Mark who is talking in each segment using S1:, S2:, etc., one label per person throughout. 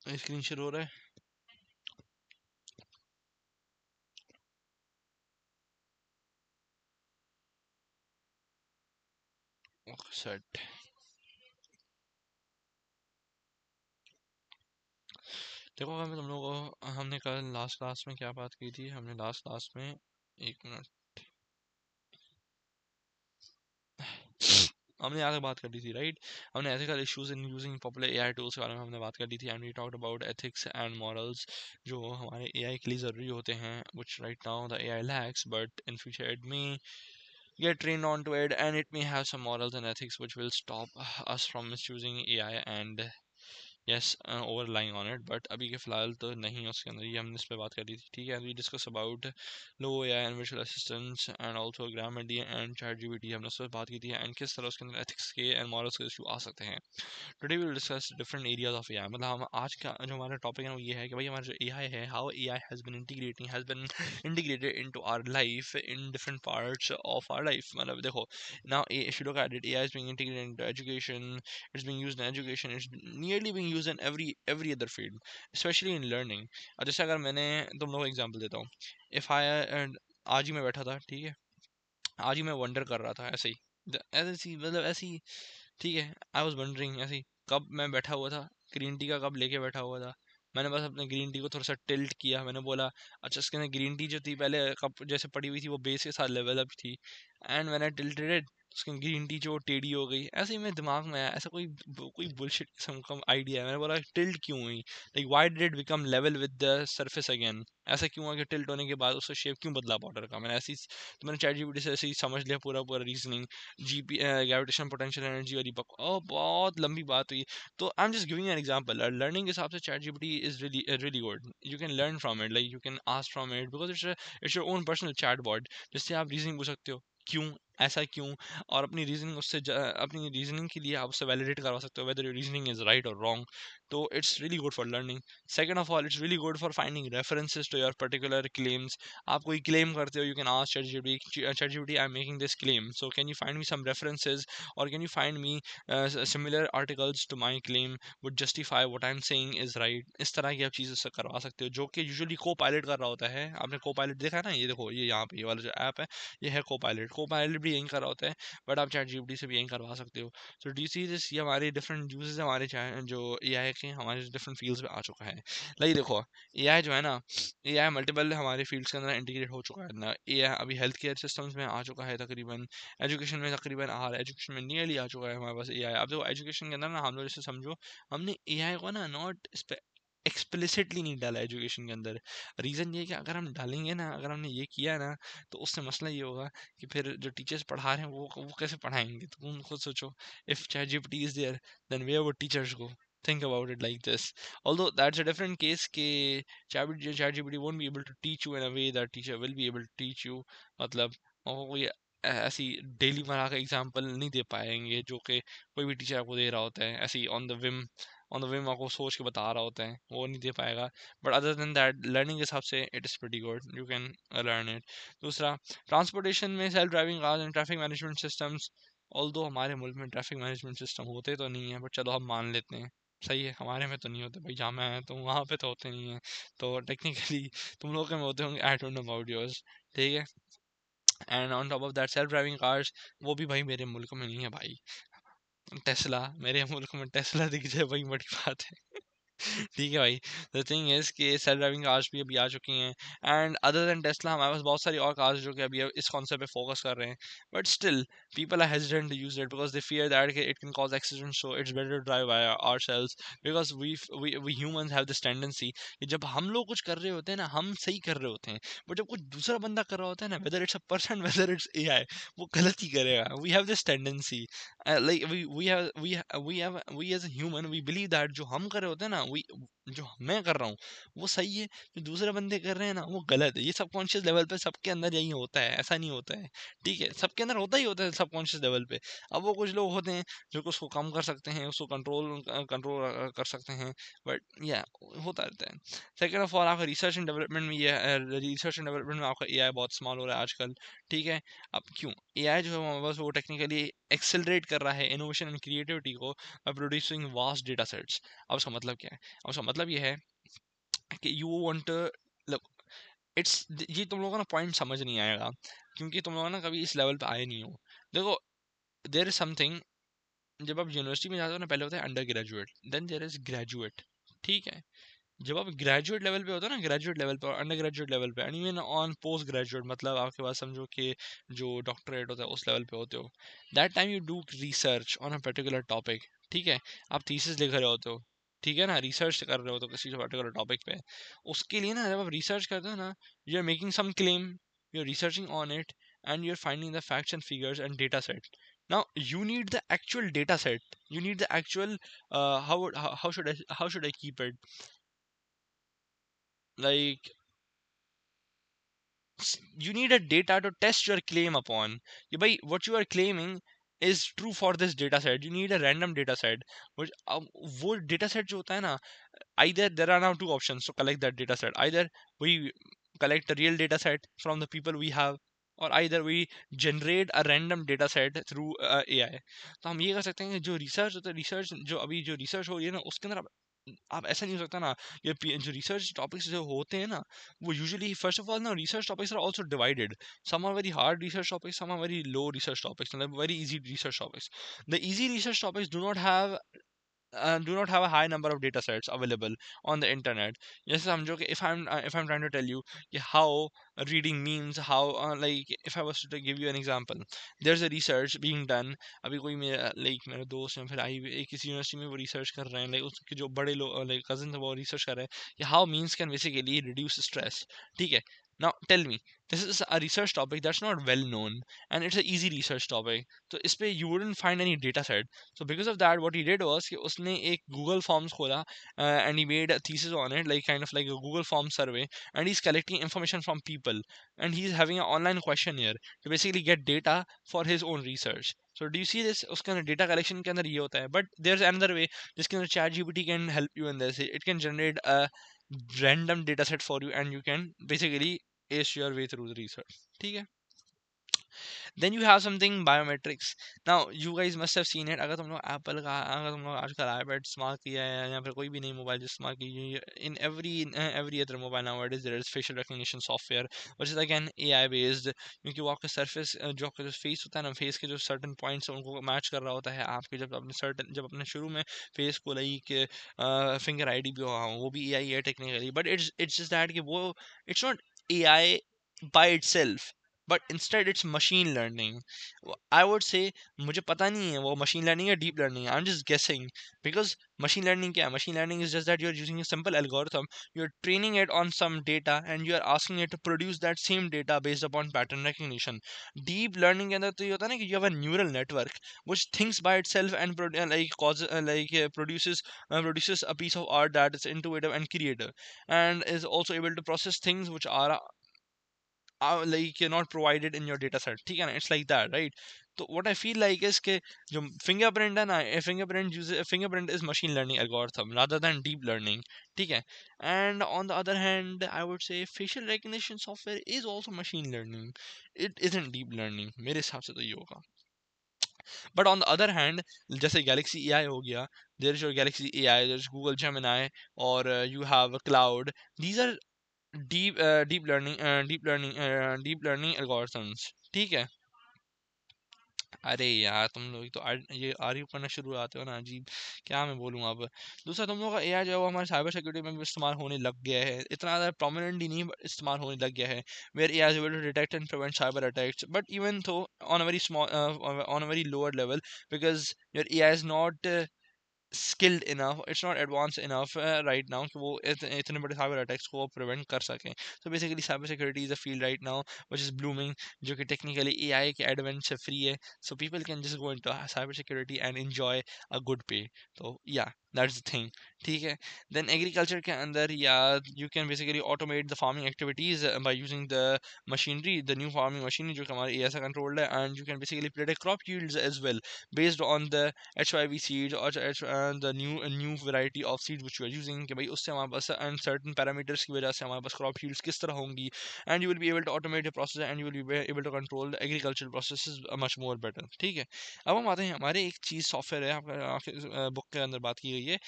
S1: Screen share हो रहा है? सेट। देखो अगर मैं तुम लोगों को, हमने कल लास्ट क्लास में क्या बात की थी? हमने लास्ट क्लास में, एक मिनट, हमने यहाँ तक बात कर ली थी, राइट? हमने ethical issues in using popular AI tools के बारे में हमने बात कर ली थी, and we talked about ethics and morals जो हमारे एआई के लिए ज़रूरी होते हैं, which right now the AI lacks, but in future it may get trained onto it, and it may have some morals and ethics which will stop us from misusing AI and yes, over relying on it, but अभी के फिलहाल तो नहीं है उसके अंदर। ये हमने इस पे बात करी थी, ठीक है? We discuss about low AI and virtual assistants and also Grammarly and ChatGPT, हमने उस पर बात की थी, एंड किस तरह उसके अंदर एथिक्स के एंड मॉरल्स के इशू आ सकते हैं। Today we will discuss different areas of AI, मतलब हम आज का जो हमारा टॉपिक है वो ये है कि भाई हमारा जो एआई है, how AI has been integrated into our life in different parts of our life. मतलब देखो, now if you look at it, AI is being integrated into education, it's being used in education, it's nearly being used in every other field, especially in learning। अब जैसे अगर मैंने तुम लोगों को example देता हूँ, इफ आई, आज ही मैं बैठा था, ठीक है? आज ही मैं वंडर कर रहा था ऐसे ही, ऐसी मतलब ऐसी, ठीक है? आई वॉज वंडरिंग ऐसे ही, कब मैं बैठा हुआ था, ग्रीन टी का कप लेके बैठा हुआ था, मैंने बस अपने ग्रीन टी को थोड़ा सा टिल्ट किया, मैंने बोला अच्छा इसके अंदर ग्रीन टी जो थी पहले कप जैसे पड़ी हुई थी वो बेस के साथ लेवल अप थी, एंड मैंने टिल्टेड इट, उसकी ग्रीन टी जो टेढ़ी हो गई, ऐसे ही मेरे दिमाग में आया, ऐसा कोई बुलशिट किस्म का आइडिया है, मैंने बोला टिल्ट क्यों हुई, like why did it become level with the surface again, ऐसा क्यों हुआ कि टिल्ट होने के बाद उसका शेप क्यों बदला वाटर का? मैंने ऐसी, तो मैंने चैट जीपीटी से ऐसे ही समझ लिया पूरा पूरा reasoning, GP gravitation potential energy वाली बक, ओ बहुत लंबी बात हुई। तो I am just giving an example, learning के हिसाब से ChatGPT is really good, you can learn from it, like you can ask from it, because it's your own personal chatbot, जिससे आप रीजनिंग पूछ सकते हो, क्यों ऐसा क्यों, और अपनी रीजनिंग उससे अपनी रीजनिंग के लिए आप उससे वैलिडेट करवा सकते हो whether your reasoning is right और रॉन्ग। तो it's really good for learning. Second of all, it's really good for finding references to your particular claims. आप कोई क्लेम करते हो, you can ask ChatGPT, I am making this claim, so can you find me some references, और can you find me similar articles to my claim would justify what I am saying is right. इस तरह की आप चीज़ें से करवा सकते हो, जो कि यूजुअली को पायलट कर रहा होता है। आपने को पायलट देखा है ना, ये देखो, ये यहाँ पे ये वाला जो ऐप है, ये है को पायलट। को पायलट भी यही कर रहा होता है, बट आप चैट जीपीटी से भी यही करवा सकते हो। सो डी सी दिस, ये हमारे डिफरेंट यूजेस हमारे जो ए आई के हमारे डिफरेंट फील्ड्स में आ चुका है। लाइक देखो, ए आई जो है ना, ए आई मल्टीपल हमारे फील्ड्स के अंदर इंटीग्रेट हो चुका है ना। ए आई अभी हेल्थ केयर सिस्टम्स में आ चुका है तकरीबन, एजुकेशन में तकरीबन आ रहा है, एजुकेशन में नियरली आ चुका है हमारे पास ए आई। अब देखो एजुकेशन के अंदर ना, हम लोग जैसे समझो, हमने ए आई को ना नॉट एक्सप्लिसिटली नहीं डाला एजुकेशन के अंदर। रीज़न ये है कि अगर हम डालेंगे ना, अगर हमने ये किया ना, तो उससे मसला ये होगा कि फिर जो टीचर्स पढ़ा रहे हैं वो कैसे पढ़ाएंगे? तो तुम खुद सोचो, if ChatGPT is there, then where would teachers go? Think about it like this. Although that's a different case कि ChatGPT won't be able to teach you in a way that teacher will be able to teach you. मतलब वो कोई ऐसी daily मरा का example नहीं दे पाएंगे जो कि कोई भी टीचर आपको दे रहा होता है, ऐसी ऑन द विम आपको सोच के बता रहा होता है, वो नहीं दे पाएगा। But other than that, learning के हिसाब से it is pretty good, you can learn it. दूसरा, ट्रांसपोर्टेशन में self driving cars and traffic management systems, although हमारे मुल्क में ट्रैफिक मैनेजमेंट सिस्टम होते तो नहीं है, बट चलो हम मान लेते हैं, सही है, हमारे में तो नहीं होते भाई, जहाँ मैं आया तो वहाँ पे तो होते नहीं है। तो टेक्निकली तुम लोग के में होते होंगे, आई डोंट नो अबाउट योर्स, ठीक है? And on top of that, self driving cars, वो भी भाई मेरे मुल्क में नहीं है भाई। टेस्ला, मेरे मुल्क में टेस्ला दिख जाए वही बड़ी बात है। ठीक है भाई। द थिंग इज कि सेल्फ ड्राइविंग कार्स भी अभी आ चुकी हैं, एंड अदर देन टेस्ला हमारे पास बहुत सारी और कार्स जो कि अभी इस कॉन्सेप्ट पे फोकस कर रहे हैं, but still people are hesitant to use it because they fear that it can cause accident, so it's better to drive by ourselves, because we humans have the tendency कि जब हम लोग कुछ कर रहे होते हैं ना, हम सही कर रहे होते हैं, बट जब कुछ दूसरा बंदा कर रहा होता है ना, whether it's a person whether it's AI, वो गलत ही करेगा। We have this tendency, like we as a human we believe that जो हम कर रहे होते हैं ना, जो मैं कर रहा हूँ वो सही है, जो दूसरे बंदे कर रहे हैं ना वो गलत है। ये सबकॉन्शियस लेवल पे सबके अंदर यही होता है, ऐसा नहीं होता है, ठीक है? सबके अंदर होता ही होता है सबकॉन्शियस लेवल पे। अब वो कुछ लोग होते हैं जो कि उसको कम कर सकते हैं, उसको कंट्रोल कंट्रोल कर सकते हैं, बट या होता रहता है। सेकेंड ऑफ ऑल, आपका रिसर्च एंड डेवलपमेंट में ये रिसर्च एंड डेवलपमेंट में आपका एआई बहुत स्मॉल हो रहा है आजकल, ठीक है? अब क्यों? एआई जो है हमारे पास वो टेक्निकली एक्सेलरेट कर रहा है इनोवेशन एंड क्रिएटिविटी को, by producing vast data sets. अब उसका मतलब क्या है? अब उसका मतलब ये है कि यू वांट लुक, इट्स ये तुम लोगों को ना पॉइंट समझ नहीं आएगा, क्योंकि तुम लोग ना कभी इस लेवल पे आए नहीं हो। देखो, देयर इज समथिंग, जब आप यूनिवर्सिटी में जाते हो ना, पहले होता है undergraduate, then there is graduate, ठीक है। जब आप ग्रेजुएट लेवल पे होते हो ना, ग्रेजुएट लेवल पे और अंडर ग्रेजुएट लेवल पे, and even on post graduate, मतलब आपके पास समझो कि जो डॉक्टरेट होता है उस लेवल पे होते हो, that time you do research on a particular topic, ठीक है। आप थीसिस लिख रहे होते हो, ठीक है ना, रिसर्च कर रहे हो तो किसी पर्टिकुलर टॉपिक पे, उसके लिए ना जब आप रिसर्च करते हो ना, you are making some claim, you are researching on it, and you are finding the facts and figures and data set. Now you need the actual data set, you need the actual how should I keep it, like you need a data to test your claim upon. By what you are claiming is true for this data set, you need a random data set, which वो data set जो होता है ना, either there are now two options to collect that data set. Either we collect a real data set from the people we have, or either we generate a random data set through AI. तो हम ये कर सकते हैं कि जो research होता है, रिसर्च जो अभी जो रिसर्च हो रही है ना, उसके अंदर आप ऐसा नहीं हो सकता ना, ये जो रिसर्च टॉपिक्स जो होते हैं ना, वो यूजुअली फर्स्ट ऑफ ऑल ना, research topics are also divided. Some are very hard research topics, some are very low research topics, मतलब very easy research topics. The easy research topics do not have a high number of data sets available on the internet. जैसे समझो कि if I'm trying to tell you कि how reading means, how like if I was to give you an example, there's a research being done. अभी कोई मेरा मेरे दोस्त हैं, फिर आई एक किसी यूनिवर्सिटी में वो रिसर्च कर रहे हैं, उसके जो बड़े लोग कजिन है वो रिसर्च कर रहे हैं कि how memes can basically reduce stress, ठीक है. Now tell me, this is a research topic that's not well known, and it's an easy research topic, तो इस पे you wouldn't find any data set. So because of that, what he did was कि उसने एक Google Forms खोला, and he made a thesis on it, like kind of like a Google Form survey, and he's collecting information from people, and he's having an online questionnaire to basically get data for his own research. So do you see this? उसके अंदर data collection के अंदर ये होता है. But there's another way जिसके अंदर ChatGPT can help you in this. It can generate a random data set for you, and you can basically ace your way through the research. ठीक है. Then you have something biometrics. Now you guys must have seen it. अगर तुम लोग Apple का, अगर तुम लोग आजकल आईपैड इस्तेमाल किया है या फिर कोई भी नई मोबाइल इस्तेमाल की है, in every other mobile nowadays there is facial recognition software, which is again AI based, क्योंकि वो आपका सरफेस जो आपका जो फेस होता है ना, फेस के जो सर्टन पॉइंट्स हैं उनको मैच कर रहा होता है आपके, जब अपने शुरू में फेस को लाइक फिंगर आईडी भी वो भी AI है technically, but it's just that कि वो it's not AI by itself, but instead it's machine learning. I would say मुझे पता नहीं है वो machine learning या deep learning है. I'm just guessing, because machine learning क्या है? Machine learning is just that you're using a simple algorithm, you're training it on some data, and you're asking it to produce that same data based upon pattern recognition. Deep learning के अंदर तो ये होता है ना कि you have a neural network which thinks by itself and produces a piece of art that is intuitive and creative, and is also able to process things which like you're not provided in your data set, ठीक है ना, it's like that, right? So what I feel like is कि जो fingerprint है ना, fingerprint is machine learning algorithm rather than deep learning, ठीक है. And on the other hand, I would say facial recognition software is also machine learning, it isn't deep learning मेरे हिसाब से तो ये होगा. But on the other hand, जैसे Galaxy AI हो गया, there is your Galaxy AI, there's Google Gemini, or you have a cloud. These are deep learning algorithms, ठीक है. अरे यार तुम लोग तो ये आर्ग्यू करना शुरू आते हो ना, अजीब. क्या मैं बोलूँ अब. दूसरा, तुम लोग का एआई जो है वो हमारे साइबर सिक्योरिटी में भी इस्तेमाल होने लग गया है, इतना ज़्यादा प्रोमिनेंटली नहीं but इस्तेमाल होने लग गया है, where AI is able to detect and prevent cyber attacks, but even though on a very small on a very lower level, because your AI is not skilled enough, it's not advanced enough right now कि वो इतने बड़े cyber attacks को prevent कर सकें. So basically cyber security is a field right now which is blooming, जो कि technically AI के advent से free है, so people can just go into cyber security and enjoy a good pay. So yeah, that's the thing, ठीक है. Then agriculture के अंदर, yeah, you can basically automate the farming activities by using the machinery, the new farming machinery जो कि हमारे AI से controlled है, and you can basically predict crop yields as well based on the HYV seeds or the new variety of seeds which you are using, कि भाई उससे हमारे पास certain parameters की वजह से हमारे पास crop yields किस तरह होंगी, and you will be able to automate the process, and you will be able to control the agricultural processes much more better, ठीक है. अब हम आते हैं, हमारे एक चीज़ सॉफ्टवेयर है, आपका बुक के अंदर बात की गई है,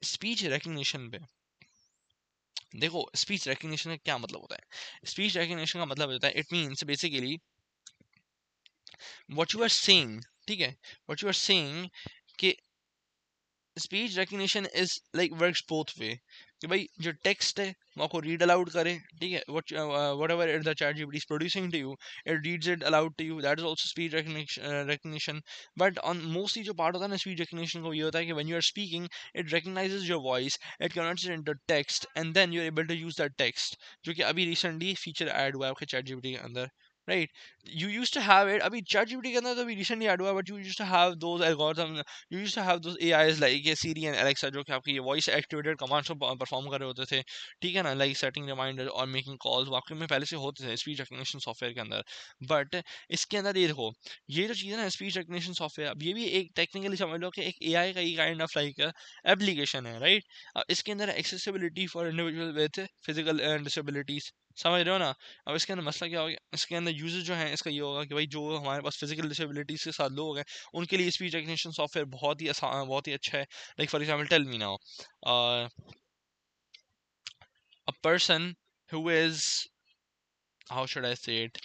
S1: स्पीच रिकग्निशन पे देखो, स्पीच रिकग्निशन का क्या मतलब होता है? स्पीच रिकग्निशन का मतलब होता है, it means basically what you are saying, ठीक है, व्हाट यू आर सेइंग, कि speech recognition is like works both way, कि भाई जो टेक्स्ट है वो आपको रीड अलाउड करे, ठीक है, whatever it the ChatGPT is producing to you, it reads it aloud to you, that is also speech recognition. But on mostly जो पार्ट होता है ना स्पीच रिकग्निशन को, ये होता है कि when you are speaking, it recognises your voice, it converts it into text, and then you are able to use that text, जो कि अभी रिसेंटली फीचर ऐड हुआ है आपके चैट जीपीटी के अंदर, right? You use to have it, अभी ChatGPT के अंदर तो अभी रिसेंटली ऐड हुआ, but you use to have those algorithm, you used to have those AIs like ये Siri and Alexa, जो कि आपकी ये वॉइस एक्टिवेटेड कमांड्स को परफॉर्म कर रहे होते थे, ठीक है ना, लाइक सेटिंग रिमाइंडर और मेकिंग कॉल्स, वाकई में पहले से होते थे स्पीच रिकग्निशन सॉफ्टवेयर के अंदर। बट इसके अंदर ये देखो, ये जो चीज़ है ना स्पीच रिकग्निशन सॉफ्टवेयर, अब ये भी एक टेक्निकली समझ लो कि एक AI का ही काइंड ऑफ लाइक एप्लीकेशन है, राइट? इसके अंदर accessibility for individual with physical disabilities, समझ रहे हो ना? अब इसके अंदर मसला क्या होगा, इसके अंदर यूजर जो है इसका ये होगा कि भाई जो हमारे पास फिजिकल डिसेबिलिटीज के साथ लोग हैं, उनके लिए स्पीच रिकग्निशन सॉफ्टवेयर बहुत ही आसान, बहुत ही अच्छा है। Like for example, tell me now, a person who is, how should I say it,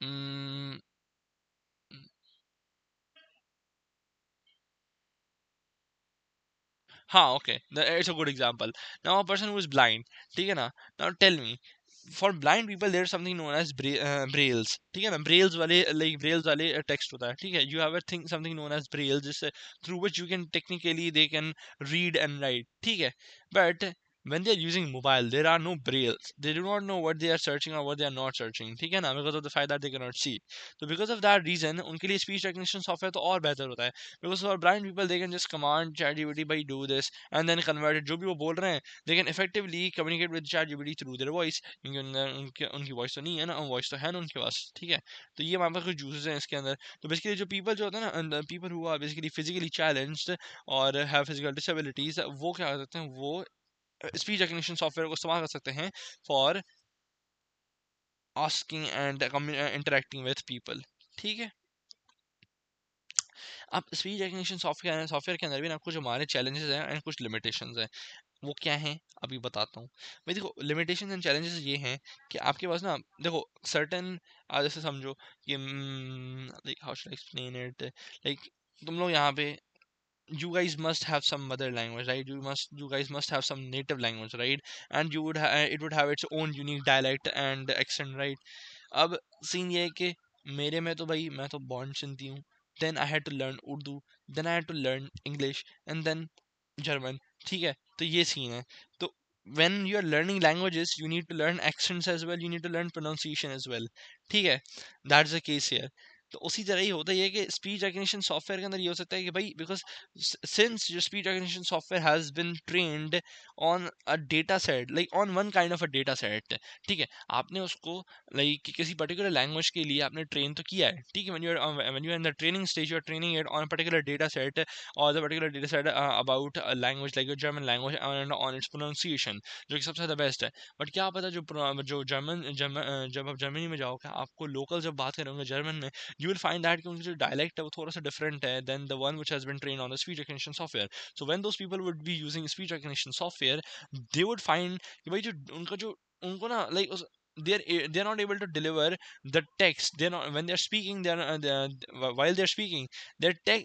S1: mm, हाँ, okay, it's a good example. Now a person who is blind, ठीक है ना, now tell me, for blind people there's something known as brailles, ठीक है ना, brailles वाले, like brailles वाले text होता है, ठीक है, you have a thing something known as braille, जिससे through which you can technically they can read and write, ठीक है, but when they are using mobile there are no brailles, they do not know what they are searching or what they are not searching, ठीक है ना, because of the fact that they cannot see, so because of that reason उनके लिए speech recognition software तो और बेहतर होता है, because for blind people they can just command ChatGPT by do this and then convert it, जो भी वो बोल रहे हैं they can effectively communicate with ChatGPT through their voice, क्योंकि उनकी वॉइस तो नहीं है ना, वॉइस तो है ना उनके पास, ठीक है। तो ये हमारे पास कुछ यूजेस हैं इसके अंदर। तो बेसिकली जो पीपल जो होता है ना, people who are basically physically challenged और हैव फिजिकल डिसेबिलिटीज, वो क्या कर सकते हैं, वो स्पीच रिकग्निशन सॉफ्टवेयर को इस्तेमाल कर सकते हैं for asking and interacting with people, ठीक है। अब स्पीच रिकग्निशन सॉफ्टवेयर सॉफ्टवेयर के अंदर भी ना कुछ हमारे चैलेंजेस हैं एंड कुछ लिमिटेशंस हैं। वो क्या हैं अभी बताता हूँ। भाई देखो, लिमिटेशंस एंड चैलेंजेस ये हैं कि आपके पास ना, देखो सर्टेन, जैसे समझो कि like how should I explain it, like तुम लोग यहाँ पे, you guys must have some mother language, right? You guys must have some native language, right? And you would it would have its own unique dialect and accent, right? अब scene ये है कि मेरे में तो भाई मैं तो बॉन्ड सुनती हूँ, then I had to learn Urdu, then I had to learn English and then German, ठीक है। तो ये सीन है। तो when you are learning languages you need to learn accents as well, you need to learn pronunciation as well, ठीक है, that's the case here। तो उसी तरह ही होता है कि स्पीच रिकग्निशन सॉफ्टवेयर के अंदर ये हो सकता है कि भाई because since your speech recognition software has been trained on a data set, like on one kind of a data set, ठीक है, आपने उसको लाइक किसी पर्टिकुलर लैंग्वेज के लिए आपने ट्रेन तो किया है, ठीक है, when you are in the training stage you are training it on a particular data set, or the particular data set about a language like a German language and on its pronunciation, जो कि सबसे ज़्यादा best है। But क्या पता जो German German जब आप जर्मनी में जाओगे, आपको लोकल जब बात करेंगे जर्मन में, you will find that कि उनकी जो dialect है वो थोड़ा सा different है than the one which has been trained on the speech recognition software। So when those people would be using speech recognition software, they would find कि भाई जो उनका जो उनको ना like they're not able to deliver the text, they're not, when they're speaking, while they're speaking, their tech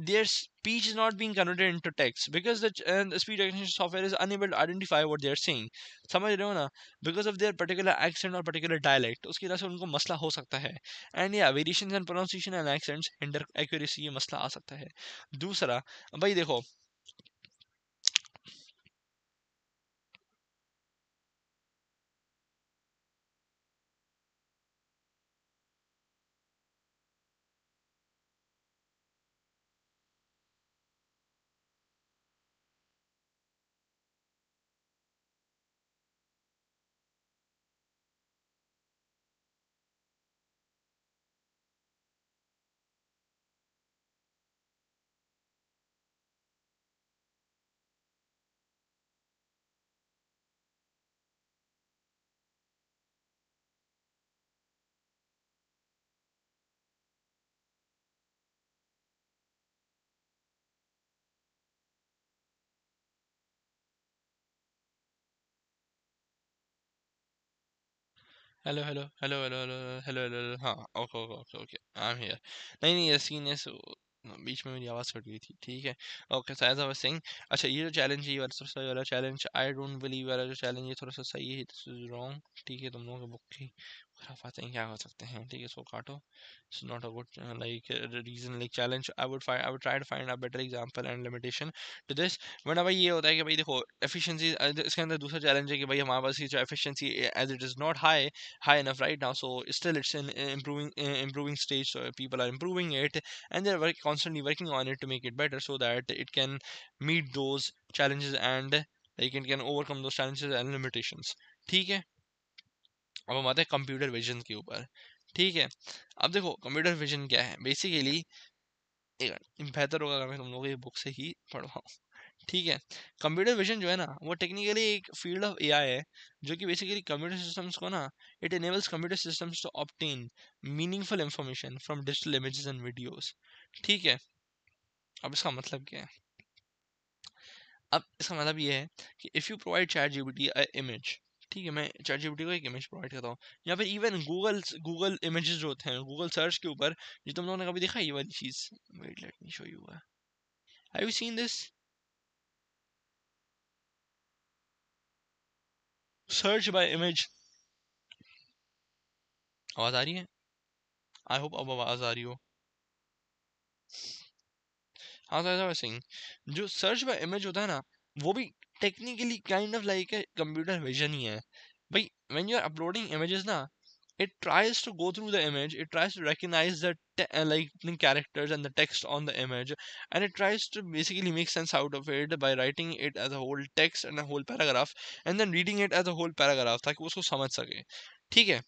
S1: their speech is not being converted into text because the speech recognition software is unable to identify what they're saying, समझ रहे हो ना, because of their particular accent or particular dialect, उसकी वजह से उनको मसला हो सकता है। एंड या variations in pronunciation and accents hinder accuracy, ये मसला आ सकता है। दूसरा, भाई देखो, hello hello hello hello hello hello hello hello, हाँ okay okay okay okay I am here. नहीं नहीं ये सीन है बीच में मेरी आवाज़ कट गई थी, ठीक है। Okay so as I was saying, अच्छा ये जो चैलेंज है ये वाला सबसे सही वाला चैलेंज, आई डोंट बिलीव वाला जो चैलेंज, ये थोड़ा सा सही है, दिस इज रॉन्ग, ठीक है। तुम लोगों के बुक की खुराफात हैं, क्या कर सकते हैं, ठीक है, इसको काटो। It's not a good like reason like challenge. I would try to find a better example and limitation to this. वरना भाई ये होता है कि भाई देखो एफिशिएंसी, इसके अंदर दूसरा चैलेंज है कि भाई हमारे पास ये जो efficiency as it is not high enough right now, so still it's in improving stage, so people are improving it and they're constantly working on it to make it better so that it can meet those challenges and like it can overcome those challenges and limitations, ठीक है। अब हम आते हैं computer vision के ऊपर, ठीक है। अब देखो कंप्यूटर विजन क्या है बेसिकली, एक बेहतर होगा अगर मैं तुम लोगों की बुक से ही पढ़वाऊँ, ठीक है। कंप्यूटर विजन जो है ना वो टेक्निकली एक फील्ड ऑफ एआई है, जो कि बेसिकली कंप्यूटर सिस्टम्स को ना, it enables computer systems to obtain meaningful information from digital images and videos, ठीक है। अब इसका मतलब क्या है, अब इसका मतलब ये है कि if you provide chat GPT image, ठीक है, मैं चैट जीपीटी को एक इमेज प्रोवाइड करता हूँ, या फिर इवन गूगल इमेजेस जो होते हैं गूगल सर्च के ऊपर, जो तुम लोगों ने कभी देखा है ये वाली चीज़, wait let me show you, have you seen this, search by image, आवाज़ आ रही है, आई होप अब आवाज़ आ रही हो। हाँ तो ऐसा वैसे ही जो सर्च बाय इमेज होता है ना, वो भी technically kind of like a computer vision ही है भाई। When you are uploading images ना, it tries to go through the image, it tries to recognize the like the characters and the text on the image, and it tries to basically make sense out of it by writing it as a whole text and a whole paragraph and then reading it as a whole paragraph ताकि वो उसको समझ सके, ठीक है।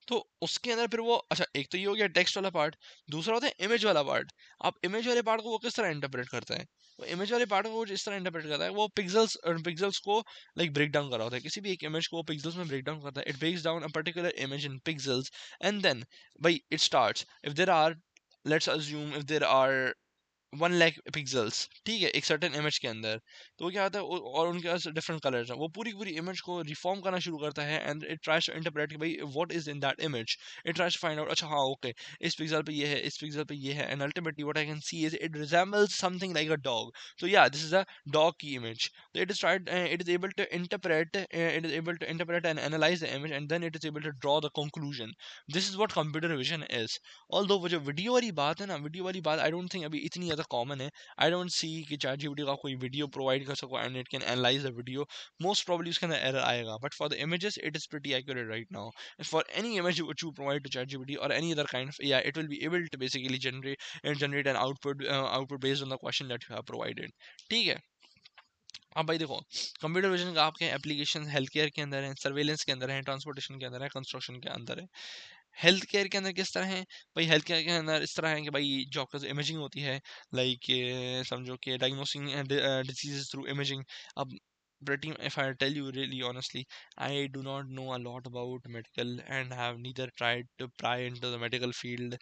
S1: तो उसके अंदर फिर वो अच्छा एक तो ये हो गया टेक्स्ट वाला पार्ट, दूसरा होता है इमेज वाला पार्ट। अब इमेज वाले पार्ट को वो किस तरह इंटरप्रेट करता है, वो इमेज वाले पार्ट को वो जिस तरह इंटरप्रेट करता है वो पिक्सल्स को लाइक ब्रेक डाउन कर रहा होता है, किसी भी एक इमेज को वो पिक्सल्स में ब्रेक डाउन करता है, it breaks down a particular image in pixels and then भाई it starts if there are, let's assume if there are 1 lakh pixels, ठीक है, एक सर्टेन इमेज के अंदर, तो वो क्या होता है और उनके पास डिफरेंट कलर्स हैं, वो पूरी पूरी इमेज को रिफॉर्म करना शुरू करता है and it tries to interpret कि भाई what is in that image, it tries to find out अच्छा हाँ ओके इस पिक्सल पे ये है इस पिक्सल पे ये है, and ultimately what I can see is it resembles something like a dog, तो या दिस इज अ डॉग की इमेज, तो it is able to interpret, and analyse the image and then it is able to draw the conclusion, this is what computer vision is. Although वो जो video वाली बात है ना, video वाली बात आई डोंट थिंक अभी इतनी ज़्यादा कॉमन है, आई डोंट सी कि चैट जीपीटी का कोई वीडियो प्रोवाइड कर सको and it can analyse the video, most probably उसके अंदर एरर आएगा, but for the images it is pretty accurate right now, for any image which you provide to chat gpt or any other kind of, yeah, it will be able to basically generate an output based on the question that you have provided, ठीक है। अब भाई देखो computer vision का आपके application health care के अंदर है, सर्वेलेंस के अंदर है, ट्रांसपोर्टेशन के अंदर है, कंस्ट्रक्शन के अंदर है। हेल्थ केयर के अंदर किस तरह है भाई, हेल्थ केयर के अंदर इस तरह है कि भाई जो आपका इमेजिंग होती है, लाइक समझो कि डायग्नोसिंग डिजीजेस थ्रू इमेजिंग। अब pretty if I tell you really honestly, I do not know a lot about medical and have neither tried to pry into the medical field,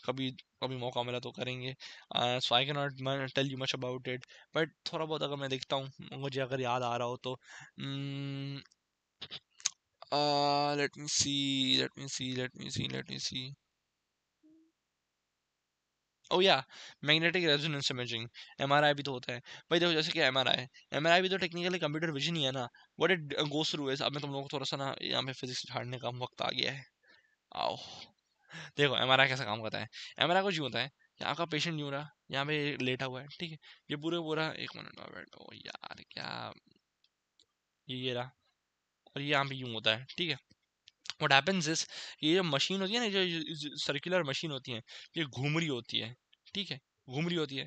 S1: कभी कभी मौका मिला तो करेंगे, so I cannot tell you much about it, but थोड़ा बहुत अगर मैं देखता हूँ मुझे अगर याद आ रहा हो तो, mm, let me see, let me see. ओ या मैग्नेटिक रेजोनेंस इमेजिंग, एमआरआई भी तो होता है भाई। देखो जैसे कि एमआरआई भी तो टेक्निकली कंप्यूटर विजन ही है ना, what it goes through is, अब मैं तुम लोगों को थोड़ा सा ना यहाँ पे फिजिक्स झाड़ने का वक्त आ गया है, आओ। देखो एमआरआई कैसा काम करता है, एमआरआई कुछ यूं होता है कि आपका पेशेंट यूं रहा यहाँ पे लेटा हुआ है, ठीक है, ये पूरे पूरा एक मिनट में बैठो यार क्या, ये रहा, और ये यहाँ पे यूं होता है, ठीक है। व्हाट हैपेंस इज, ये जो मशीन होती है ना, जो सर्कुलर मशीन होती है, ये घूम रही होती है, ठीक है, घूम रही होती है।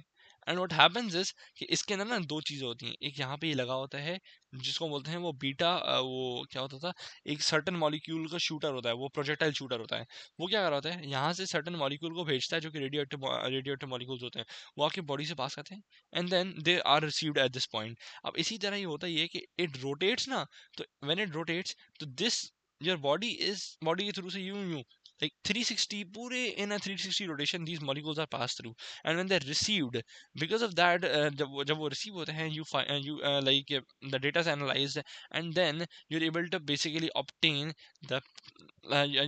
S1: एंड व्हाट हैपेंस इज कि इसके अंदर ना दो चीज़ें होती हैं, एक यहाँ पे ये लगा होता है जिसको बोलते हैं वो बीटा, वो क्या होता था, एक सर्टन मॉलिक्यूल का शूटर होता है, वो प्रोजेक्टाइल शूटर होता है। वो क्या कर रहा होता है, यहाँ से सर्टन मॉलिक्यूल को भेजता है जो कि रेडियो एक्टिव मॉलिक्यूल्स होते हैं, वो आपकी बॉडी से पास करते हैं and then they are received at this point. अब इसी तरह ये होता है ये कि इट रोटेट्स ना, तो व्हेन इट रोटेट्स तो दिस योर बॉडी के थ्रू से यूं यूं like 360 pure in a 360 rotation these molecules are passed through, and when they're received, because of that जब वो receive होते हैं, you find you like the data is analyzed, and then you're able to basically obtain the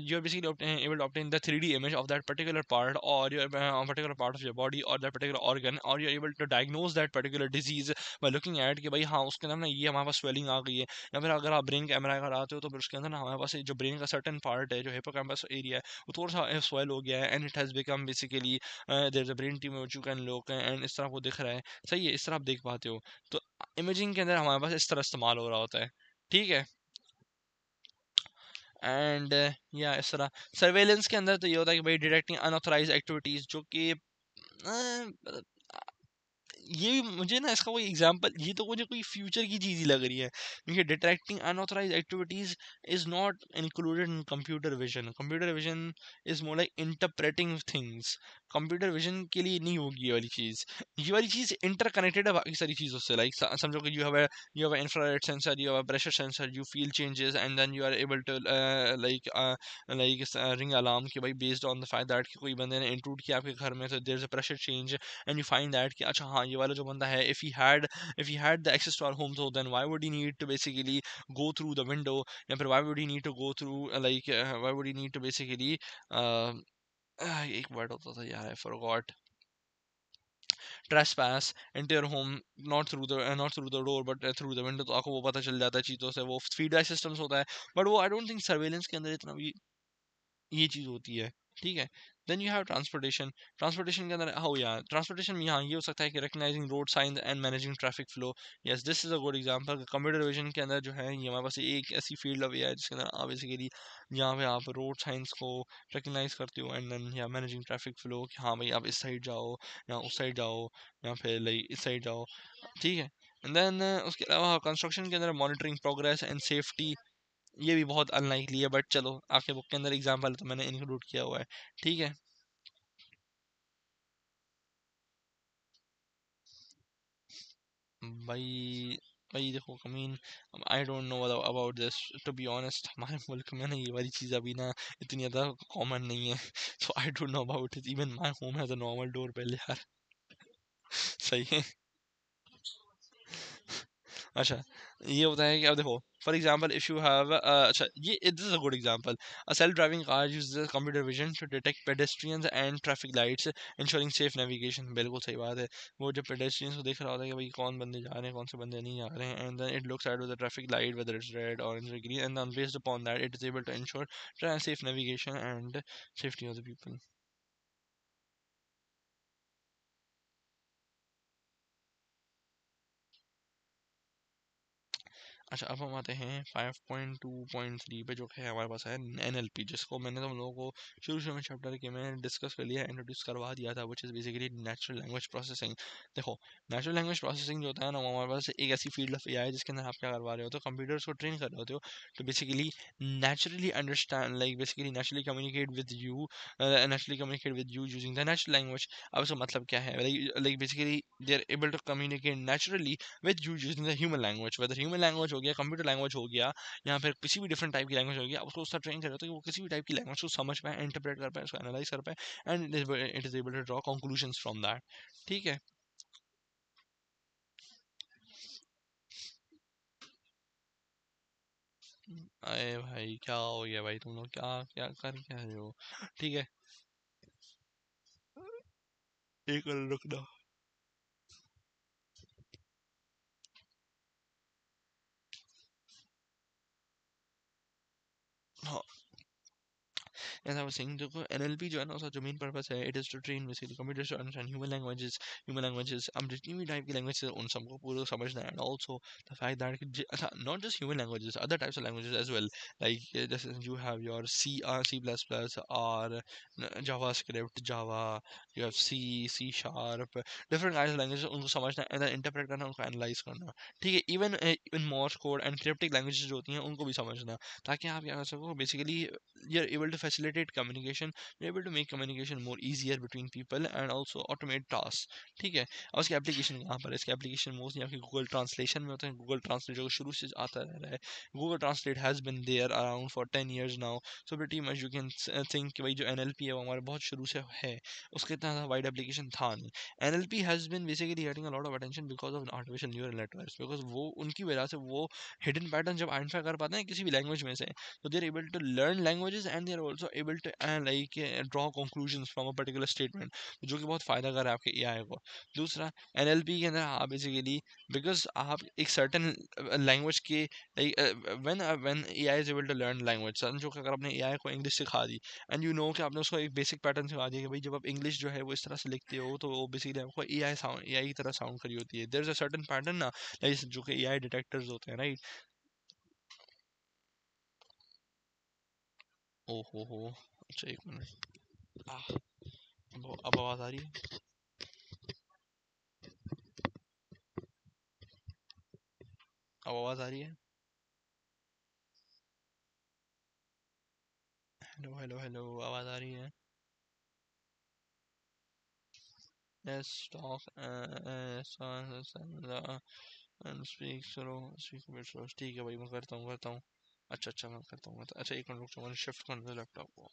S1: you're basically able to obtain the 3D image of that particular part, or your particular part of your body, or that particular organ, or you're able to diagnose that particular disease by looking at कि भाई हाँ उसके अंदर ना ये हमारे पास swelling आ गई है, या फिर अगर आप ब्रेन का एमआरआई कराते हो तो फिर उसके अंदर ना हमारे पास जो ब्रेन का सर्टेन पार्ट है, जो हिप्पोकैम्पस एरिया है, वो थोड़ा सा स्वेल हो गया है, and it has become basically there is a brain tumour which you can look, and इस तरह आपको दिख रहा है, सही है, इस तरह आप देख पाते हो। तो इमेजिंग के अंदर हमारे पास इस तरह इस्तेमाल हो रहा होता है, ठीक है। एंड या इस तरह सर्वेलेंस के अंदर तो ये होता है कि भाई डिटेक्टिंग अनऑथराइज्ड एक्टिविटीज, जो कि ये भी मुझे ना इसका कोई एग्जांपल, ये तो मुझे कोई फ्यूचर की चीज ही लग रही है, क्योंकि detecting unauthorised activities is not included in computer vision. Computer vision is more like interpreting things. Computer vision के लिए नहीं होगी ये वाली चीज। ये वाली चीज इंटरकनेक्टेड है बाकी सारी चीजों से, लाइक समझो कि you have infrared sensor, you have pressure sensor, you feel changes, and then you are able to like like ring alarm कि भाई based on the fact that कि कोई बंदे ने इंट्रूड किया आपके घर में, तो there is a pressure change, and you find that कि अच्छा हाँ ये वाला जो बंदा है, if he had the access to our home, so then why would he need to basically go through the window, या फिर why would he need to go through why would he need to basically uh, एक word होता था यार, I forgot, trespass into your home, not through the door but through the window, तो आपको वो पता चल जाता है चीज़ों से, वो फीडबैक सिस्टम्स होता है, बट वो आई डोंट थिंक सर्वेलेंस के अंदर इतना भी ये चीज़ होती है, ठीक है। Then you have transportation. Transportation के अंदर हो या ट्रांसपोर्टेशन में यहाँ ये हो सकता है कि recognising road science and managing traffic flow. Yes, this is a good example. Computer vision के अंदर जो है ये हमारे पास एक ऐसी फील्ड ऑफ एआई है जिसके अंदर आप बेसिकली यहाँ पे आप रोड साइंस को रिकग्नाइज करते हो, एंड देन या मैनेजिंग ट्रैफिक फ्लो कि हाँ भाई आप इस साइड जाओ या उस साइड जाओ या फिर लाइक इस साइड जाओ, ठीक है। एंड देन उसके अलावा कंस्ट्रक्शन के अंदर मॉनिटरिंग प्रोग्रेस एंड सेफ्टी, ये भी बहुत अनलाइकली है, बट चलो आपके बुक के अंदर एग्जांपल है तो मैंने इंक्लूड किया हुआ है, ठीक है। भाई भाई देखो कमीन, I don't know about this, to be honest हमारे मुल्क में ना ये वाली चीज़ अभी ना इतनी ज़्यादा कॉमन नहीं है, so I don't know about it, even my home has a normal door bell यार। सही है। अच्छा, ये होता है कि अब देखो for example if you have अच्छा ये this is a good example, a self driving car uses computer vision to detect pedestrians and traffic lights, ensuring safe navigation. बिल्कुल सही बात है। वो जब पेडेस्ट्रियंस को देख रहा होता है कि भाई कौन बंदे जा रहे हैं कौन से बंदे नहीं जा रहे हैं, and then it looks at the traffic light whether it's red orange और green, and then based upon that it is able to ensure safe navigation and safety of the people. अच्छा, अब हम आते हैं 5.2.3 पे, जो है हमारे पास है एनएलपी, जिसको मैंने तुम लोगों को शुरू में चैप्टर के में डिस्कस कर लिया, इंट्रोड्यूस करवा दिया था, which is basically natural language processing. देखो नेचुरल लैंग्वेज प्रोसेसिंग जो होता है ना, वो हमारे पास एक ऐसी फील्ड ऑफ एआई है जिसके अंदर आप क्या करवा रहे हो, तो कंप्यूटर्स को ट्रेन कर रहे होते हो तो basically naturally understand like basically naturally communicate with you using the natural language. अब इसका मतलब क्या है, like basically they are able to communicate naturally with you using the human language, whether human language हो गया, कंप्यूटर लैंग्वेज हो गया, या फिर किसी भी डिफरेंट टाइप की लैंग्वेज हो गया, आप उसको उसका ट्रेन कर रहे हो तो कि वो किसी भी टाइप की लैंग्वेज को समझ पाए, इंटरप्रेट कर पाए, उसको एनालाइज कर पाए, and it is able to draw conclusions from that, ठीक है। अरे भाई क्या हो गया भाई, तुम लोग क्या क्या कर क्या रहे हो, ठीक है। एक मिनट रुकना। हाँ, as I was saying, देखो NLP जो है ना उसका जो मेन पर्पस है, it is to train basically computers to understand human languages हम जितनी भी टाइप की लैंग्वेज है उन सबको पूरा समझना है, and also the fact that अच्छा not just human languages, other types of languages as well, like जैसे you have your C++, R, JavaScript, Java, you have C sharp, different kinds of languages, उनको समझना and interpret करना, उनको analyse करना, ठीक है। Even even Morse code and cryptic languages जो होती हैं उनको भी समझना, ताकि आप क्या कर सको basically you're able to facilitate facilitate communication, you're able to make communication more easier between people and also automate tasks. ठीक है, और उसकी एप्लीकेशन कहाँ पर है? इसकी एप्लीकेशन मोस्टली आपकी गूगल ट्रांसलेशन में होते हैं. गूगल ट्रांसलेट जो शुरू से आता रह रहा है, Google Translate has been there around for 10 years now. So pretty much you can think कि भाई जो NLP है वो हमारे बहुत शुरू से है, उसका इतना वाइड एप्लीकेशन था नहीं. NLP has been basically getting a lot of attention because of artificial neural networks, because वो उनकी वजह से वो हिडन पैटर्न जब आइडेंटिफाई कर पाते हैं किसी भी लैंग्वेज में से, so they're able to learn languages and they're also able to draw conclusions from a particular statement, जो कि बहुत फायदा कर रहा है आपके AI को. दूसरा, NLP के अंदर आप बेसिकली बिकॉज आप एक सर्टन लैंग्वेज के when AI is able to learn language, समझो कि अगर आपने AI को इंग्लिश सिखा दी एंड यू नो कि आपने उसको एक बेसिक पैटर्न सिखा दिया कि भाई जब आप इंग्लिश जो है वो इस तरह से लिखते हो तो वो बेसिकली आपको AI की तरह साउंड करी होती है. There is a certain pattern ना, जो कि AI डिटेक्टर्स होते हैं, राइट? ओ हो. अच्छा, एक मिनट. आह, अब आवाज आ रही है? अब आवाज आ रही है? हेलो हेलो हेलो, आवाज आ रही है? Yes, talk and speak slow, speak bit slow. ठीक है भाई, मैं करता हूँ. अच्छा, मैं करता हूँ. अच्छा, एक मिनट रुक जाओ, मैंने शिफ्ट करना था लैपटॉप को.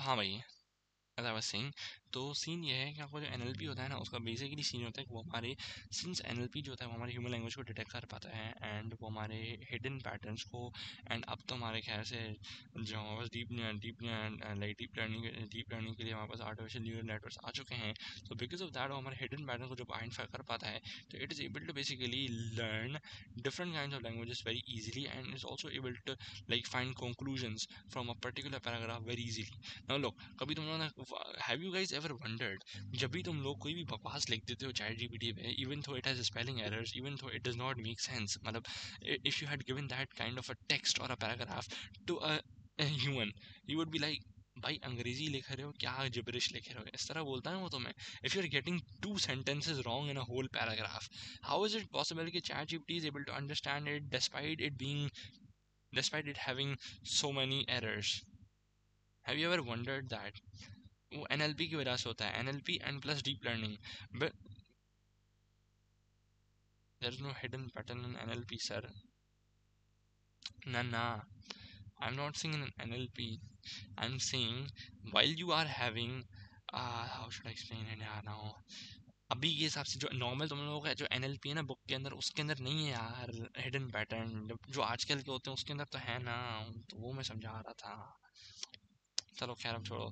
S1: हाँ भाई, एज आई वाज सेइंग, तो सीन ये है कि आपका जो NLP होता है ना, उसका बेसिकली सीन होता है कि वो हमारे, सिंस NLP जो होता है वो हमारे ह्यूमन लैंग्वेज को डिटेक्ट कर पाता है एंड वो हमारे हिडन पैटर्न्स को, एंड अब तो हमारे ख्याल से जो हमारे पास डीप लर्निंग के लिए हमारे पास आर्टिफिशियल न्यूरल नेटवर्क्स आ चुके हैं. तो बिकॉज ऑफ दैट वो हमारे हिडन पैटर्न को जब आइडेंटिफाई कर पाता है, तो it is able to basically learn different kinds of languages very easily and is also able to find conclusions from a particular paragraph very easily. Now look, कभी तुम लोगों ने, have you guys ever wondered, जब भी तुम लोग कोई भी बकवास लिख देते हो चैट जीपीटी पे, even though it has spelling errors, even though it does not make sense, मतलब if you had given that kind of a text और a paragraph to a human, you would be like, भाई अंग्रेजी लिख रहे हो क्या, जिबरिश लिख रहे हो, इस तरह बोलता है वो तुम्हें. If you are getting 2 sentences wrong in a whole paragraph, how is it possible कि ChatGPT is able to understand it despite it having so many errors? Have you ever wondered that? वो NLP की वजह से होता है, NLP and plus deep learning. But there is no hidden pattern in NLP, sir. Nah. I'm not saying in NLP. I'm saying while you are having, how should I explain it यार now? अभी के हिसाब से जो normal तुम लोगों का जो NLP है ना बुक के अंदर, उसके अंदर नहीं है यार हिडन पैटर्न, जो आजकल के होते हैं उसके अंदर तो है ना. तो वो मैं समझा रहा था. चलो खैर, अब छोड़ो.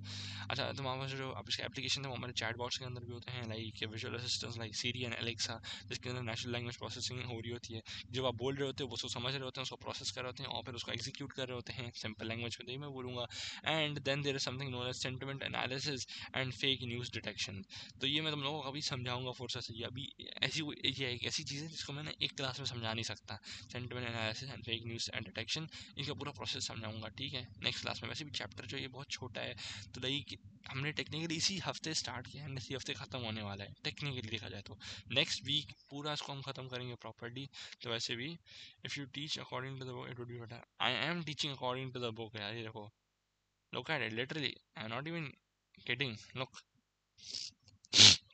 S1: अच्छा, तो हमारे पास जो अब इसके एप्लीकेशन है वो हमारे चैट बॉक्स के अंदर भी होते हैं, like visual assistants like Siri and Alexa, जिसके अंदर नेचुरल लैंग्वेज प्रोसेसिंग हो रही होती है. जब आप बोल रहे होते हो वो उसको समझ रहे होते हैं, उसको प्रोसेस कर रहे होते हैं और फिर उसको एग्जीक्यूट कर रहे होते हैं सिंपल लैंग्वेज में, तो मैं बोलूँगा. And then there is something known as sentiment analysis and fake news detection. तो ये मैं तुम लोगों को कभी समझाऊंगा फुर्सत से. ये अभी ऐसी ये एक ऐसी चीज़ है जिसको मैंने एक क्लास में समझा नहीं सकता. Sentiment analysis and fake news and detection, इसका पूरा प्रोसेस समझाऊंगा, ठीक है, नेक्स्ट क्लास में. वैसे भी चैप्टर जो ये बहुत छोटा है, तो लाइक हमने टेक्निकली इसी हफ्ते स्टार्ट किया है, इसी हफ्ते ख़त्म होने वाला है टेक्निकली देखा जाए तो. नेक्स्ट वीक पूरा इसको हम ख़त्म करेंगे प्रॉपर्ली. तो वैसे भी if you teach according to the book it would be better. I am teaching according to the book यार, ये देखो, look at it, literally I am not even kidding. Look,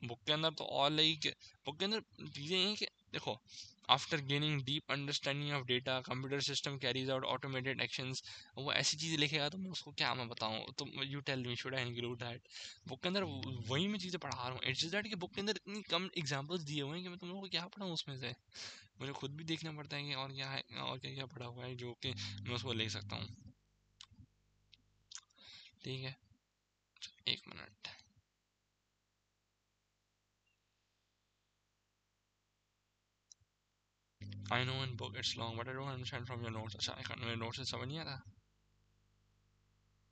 S1: book के अंदर तो और लाइक, बुक के अंदर चीज़ें हैं कि देखो, after gaining deep understanding of data computer system carries out automated actions. वो ऐसी चीज़ें लिखेगा तो मैं उसको क्या मैं बताऊँ, तो you tell me should I include that. Book के अंदर वही मैं चीज़ें पढ़ा रहा हूँ. इट्स जस्ट दैट कि बुक के अंदर इतनी कम एग्जांपल्स दिए हुए हैं कि मैं तुम लोगों को क्या पढ़ाऊँ उसमें से. मुझे खुद भी देखना पड़ता है कि और क्या है और क्या क्या पढ़ा हुआ है जो कि मैं उसको ले सकता हूँ. ठीक है, एक minute. I know in book it's long but I don't understand from your notes. अच्छा, मेरे नोट्स से समझ नहीं आता.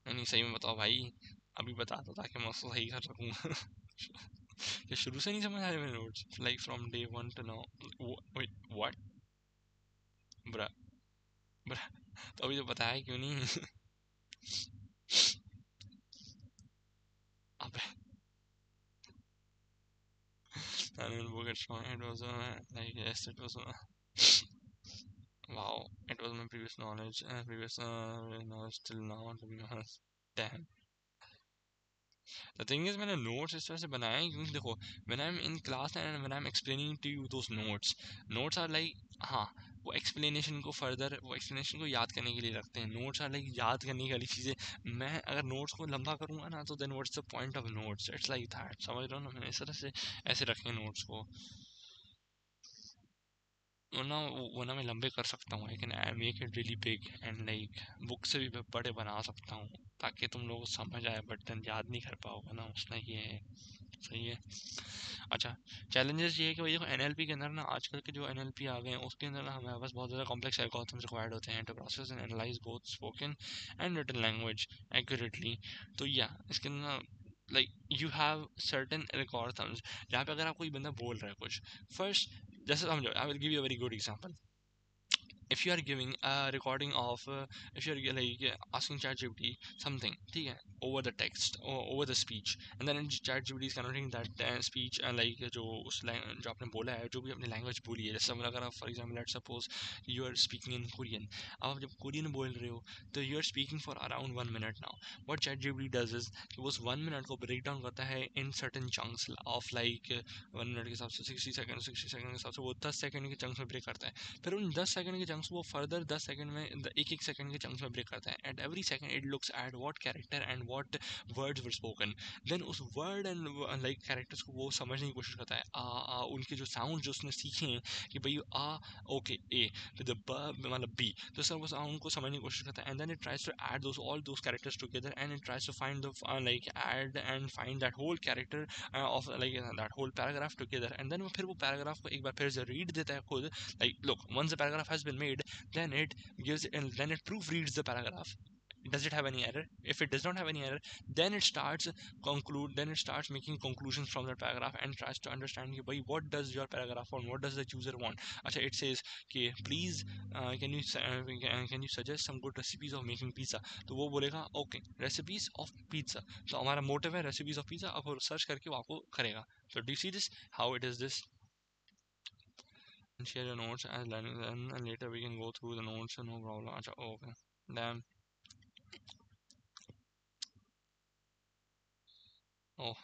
S1: नहीं नहीं, सही में बताओ भाई, अभी बता दो ताकि मैं उसको सही कर सकूँ. क्या शुरू से नहीं समझ आ रहे मेरे notes like from day one to now? Wait what? ब्रा ब्रा तो अभी तो बताया क्यों नहीं? अबे I mean book it strong. It was like yes, it was wow. It was my previous knowledge, previous knowledge till now. To be honest, damn. The thing is, मैंने notes इस तरह से बनाए हैं क्योंकि देखो, when I'm in class and when I'm explaining to you those notes are like, हाँ, वो explanation को further, वो explanation को याद करने के लिए रखते हैं. Notes are like याद करने वाली चीज़ें. मैं अगर notes को लंबा करूँगा ना तो then what's the point of notes? It's like that. समझ रहे हो ना? मैंने इस तरह से ऐसे रखे हैं notes को. वरना वरना मैं लंबे कर सकता हूँ. I can make it really big and like book से भी मैं बड़े बना सकता हूँ ताकि तुम लोग को समझ आए, बट देन याद नहीं कर पाओगे ना, उसमें ये है. सही है. अच्छा, चैलेंजेस ये है कि भाई देखो एनएलपी के अंदर ना, आजकल के जो एनएलपी आ गए हैं उसके अंदर ना हमारे पास बहुत ज़्यादा कॉम्प्लेक्स एल्गोरिथम्स रिक्वायर्ड होते हैं to process and analyse both spoken and written language accurately. तो या इसके अंदर like you have certain algorithms जहाँ पे अगर आप कोई बंदा बोल रहा है कुछ, फर्स्ट जैसे समझो, I will give you a very good example. If you are giving a recording of if you are like asking ChatGPT something, ठीक है, over the text or over the speech, and then ChatGPT is converting that speech like जो उस जो आपने बोला है, जो भी अपनी लैंग्वेज बोली है, जैसे अगर आप for example let's suppose you are speaking in Korean. अब आप जब कोरियन बोल रहे हो तो you are speaking for around 1 minute now. What ChatGPT does is कि वो उस 1 minute को ब्रेक डाउन करता है in certain chunks of like 1 minute के हिसाब से 60 सेकंड के हिसाब से वो 10 सेकंड के चंक्स में ब्रेक करता है. फिर उन 10 सेकंड के चंक्स वो फर्दर 10 सेकंड में एक एक सेकंड के चंक्स में ब्रेक करता है. At every second it looks at what character and what words were spoken. Then उस वर्ड एंड लाइक कैरेक्टर्स को वो समझने की कोशिश करता है. उनके जो साउंड जो उसने सीखे हैं कि भाई आ ओके ए विद ब मतलब बी, तो सर वो साउंड को समझने की कोशिश करता है. And then it tries to add those all those characters together and it tries to find the like add and find that whole character of like that whole paragraph together. And then फिर वो paragraph को एक बार फिर से read देता है खुद. Like, look, once the paragraph has been made, then it gives and then it proofreads the paragraph. Does it have any error? If it does not have any error, then it starts then it starts making conclusions from that paragraph and tries to understand why what does your paragraph want, what does the user want. Acha, it says कि please can you suggest some good recipes of making pizza. तो वो बोलेगा okay recipes of pizza. तो हमारा motive है recipes of pizza. अब वो search करके वो आपको करेगा. So do you see this? How it is this? Share your notes as learning them, and later we can go through the notes, no problem. अच्छा, okay. Damn. ओह,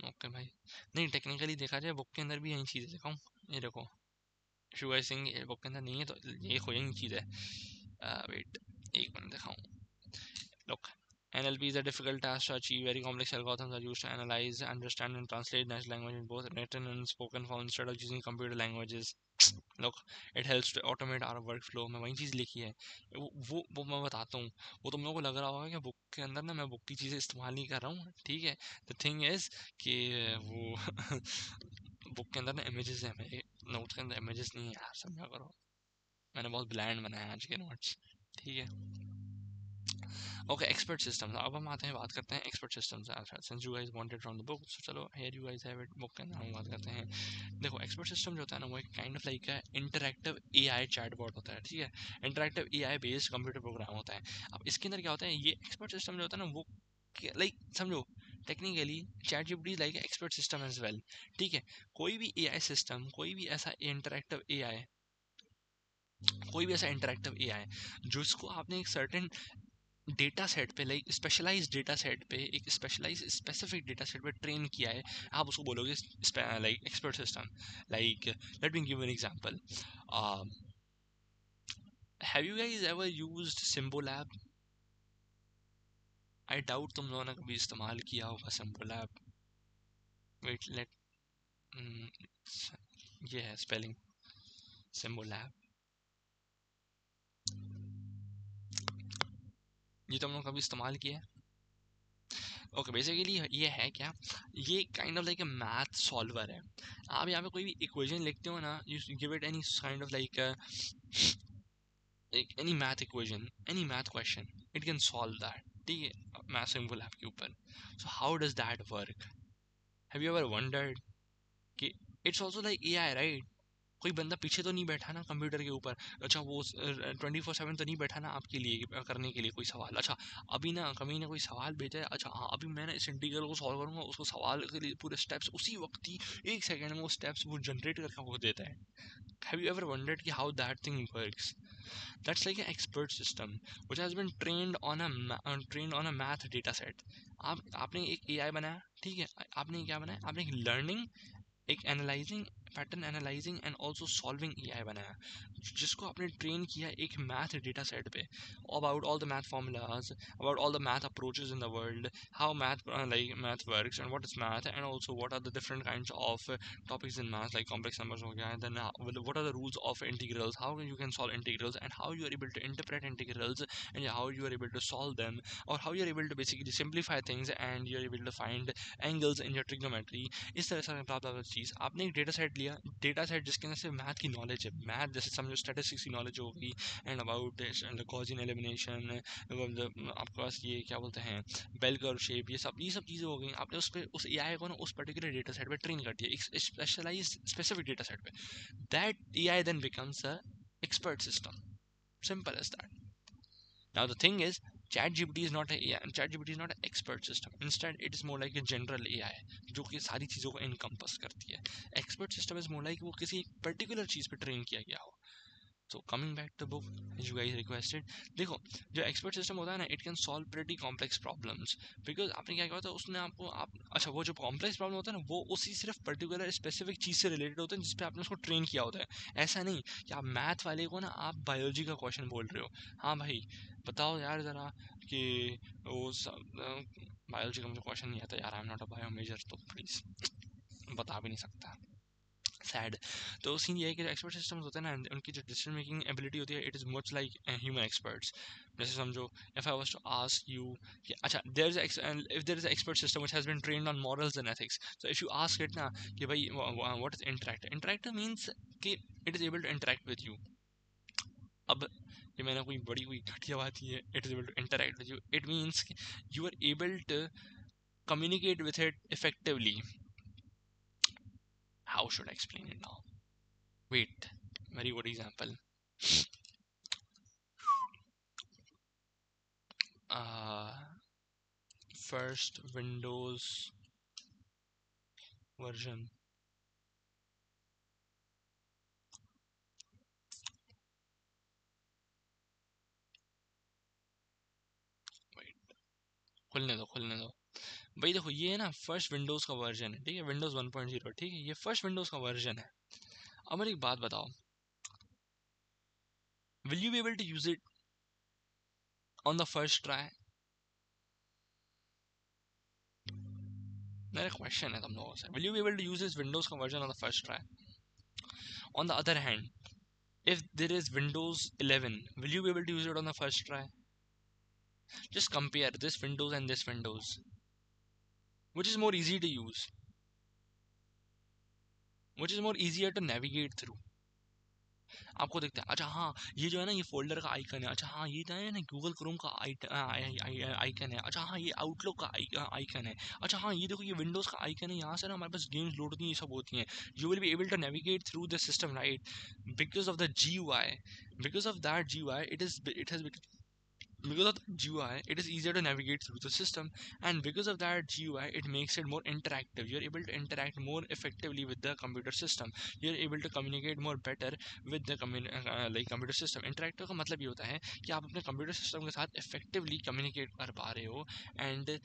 S1: okay भाई. नहीं, technically देखा जाए बुक के अंदर भी यही चीज़ है. दिखाऊं? ये देखो, शुगर सिंह बुक के अंदर नहीं है तो ये कोई यही चीज़ है. वेट, एक मिनट दिखाऊं. Look, NLP is a difficult task to achieve. Very complex algorithms are used to analyze, understand, and translate natural language in both written and spoken form instead of using computer languages. Look, it helps to automate our workflow. मैं वही चीज़ लिखी है. वो मैं बताता हूँ. वो तुम लोगों को लग रहा होगा कि बुक के अंदर ना मैं बुक की चीज़ें इस्तेमाल नहीं कर रहा हूँ. ठीक है. द थिंग इज कि वो बुक के अंदर ना इमेजेस है, मेरे नोट्स के अंदर इमेजेस नहीं है यार, समझा करो. मैंने बहुत ब्लैंड बनाया आज के नोट्स. ठीक है. Okay, expert systems. अब हम आते हैं, बात करते हैं expert systems. Since you guys wanted from the book, so चलो here you guys have it. Book के अंदर हम बात करते हैं. देखो, एक्सपर्ट सिस्टम जो होता है ना, वो एक kind of like interactive AI chatbot होता है. ठीक है. Interactive AI based computer program होता है. अब इसके अंदर क्या होता है, ये एक्सपर्ट सिस्टम जो होता है ना, वो लाइक समझो technically ChatGPT like expert system as well. ठीक है. कोई भी एआई सिस्टम, कोई भी ऐसा इंटरैक्टिव एआई, कोई भी ऐसा इंटरैक्टिव एआई जिसको आपने एक सर्टेन डेटा सेट पे, लाइक स्पेशलाइज डेटा सेट पे, एक स्पेशलाइज स्पेसिफिक डेटा सेट पे ट्रेन किया है, आप उसको बोलोगे like expert system. Like let me give an example. Have you guys ever used Symbolab? I doubt तुम लोगों ने कभी इस्तेमाल किया होगा सिम्बोलैब. वेट लेट, ये है स्पेलिंग सिम्बोलैब. ये तुम लोग कभी इस्तेमाल किया है? ओके, बेसिकली ये है क्या, ये kind of like a math solver है. आप यहाँ पे कोई भी इक्वेशन लिखते हो ना, you give it any kind of like any math equation, any math question, it can solve that. ठीक है, मैथ सिंबल ऐप के ऊपर. So how does that work? Have you ever wondered? कि it's also like AI, right? कोई बंदा पीछे तो नहीं बैठा ना कंप्यूटर के ऊपर, अच्छा वो 24/7 तो नहीं बैठा ना आपके लिए करने के लिए कोई सवाल। अच्छा अभी ना कभी ना कोई सवाल भेजा है, अच्छा हाँ अभी मैंने इस इंटीग्रल को सॉल्व करूंगा, उसको सवाल के लिए पूरे स्टेप्स उसी वक्त ही 1 सेकंड में वो स्टेप्स वो जनरेट करके वो देता है। हैव यू एवर वंडर्ड कि how that thing works? That's like an expert system which has been trained on a math data set. आपने एक AI बनाया, ठीक है? आपने क्या बनाया? आपने एक लर्निंग, एक analysing, pattern analysing and also solving AI बनाया, जिसको आपने ट्रेन किया एक मैथ डेटा सेट पे, about all the math formulas, about all the math approaches in the world, how math like math works and what is math, and also what are the different kinds of topics in math like complex numbers हो गया, and then what are the rules of integrals, how you can solve integrals, and how you are able to interpret integrals, and how you are able to solve them, or how you are able to basically simplify things and you are able to find angles in your trigonometry. इस तरह से blah blah blah चीज़ आपने एक data set लिया, data set जिसके अंदर सिर्फ math की नॉलेज है, मैथ जैसे समझो स्टैटिस्टिक्स की नॉलेज होगी, एंड अबाउट गॉसियन एलिमिनेशन, आपके पास ये क्या बोलते हैं बेल कर्व शेप, ये सब चीज़ें हो गई। आपने उस पर उस एआई को ना उस पर्टिकुलर डेटा सेट पे ट्रेन कर दिया, एक स्पेशलाइज स्पेसिफिक डेटा सेट पे। That AI then becomes a expert system, simple as that. Now the thing is, ChatGPT is not a AI, ChatGPT is not an expert system. Instead, it is more like a general AI, जो कि सारी चीज़ों को encompass करती है. Expert system is more like वो किसी एक particular चीज़ पे train किया गया हो. So coming back to the book as you guys requested, देखो जो एक्सपर्ट सिस्टम होता है ना, it can solve pretty complex problems, because आपने क्या किया होता है उसने आपको आप अच्छा वो जो कॉम्प्लेक्स प्रॉब्लम होता है ना वो उसी सिर्फ पर्टिकुलर स्पेसिफिक चीज़ से रिलेटेड होते हैं जिसपे आपने उसको ट्रेन किया होता है। ऐसा नहीं कि आप मैथ वाले को ना आप बायोलॉजी का क्वेश्चन बोल रहे हो, हाँ भाई बताओ यार ज़रा कि वो बायोलॉजी का मुझे क्वेश्चन नहीं आता यार, I am not a bio major, तो प्लीज़ बता भी नहीं सकता, सैड। तो सीन ये है कि जो एक्सपर्ट सिस्टम्स होते हैं ना, उनकी जो डिसीजन मेकिंग एबिलिटी होती है, it is much like human experts. जैसे समझो if I was to ask you कि अच्छा there is if there is expert system which has been trained on morals and ethics, so if you ask it ना कि भाई what is interact, interactor means कि it is able to interact with you. अब ये मैंने कोई घटिया बात की है, it is able to interact with you, it means you are able to communicate with it effectively. How should I explain it now? Wait, very good example. uh, First Windows version. Wait, खुलने दो भाई। देखो ये है ना first Windows का version है, ठीक है, विंडोज़ 1.0, ठीक है, ये फर्स्ट विंडोज़ का वर्जन है। अब मेरी एक बात बताओ, will you be able to use it on the first try? मेरा क्वेश्चन है तुम लोगों से, will you be able to use this Windows का version on the first try? On the other hand, if there is Windows 11, will you be able to use it on the first try? Just compare this Windows and this Windows, which is more easy to use, which is more easier to navigate through. आपको दिखता है अच्छा हाँ ये जो है ना ये फोल्डर का आइकन है, अच्छा हाँ ये जो है ना गूगल क्रोम का आइकन है, अच्छा हाँ ये आउटलुक का आइकन है, अच्छा हाँ ये देखो ये विंडोज़ का आइकन है, यहाँ से ना हमारे पास गेम्स लोड होती हैं, ये सब होती हैं। You will be able to navigate through the system, right? Because of the GUI, because of that GUI, it has because of the GUI, it is easier to navigate through the system, and because of that GUI, it makes it more interactive. You're able to interact more effectively with the computer system. You're able to communicate more better with the like computer system. Interactive का मतलब ये होता है कि आप अपने computer system के साथ effectively communicate कर पा रहे हो, and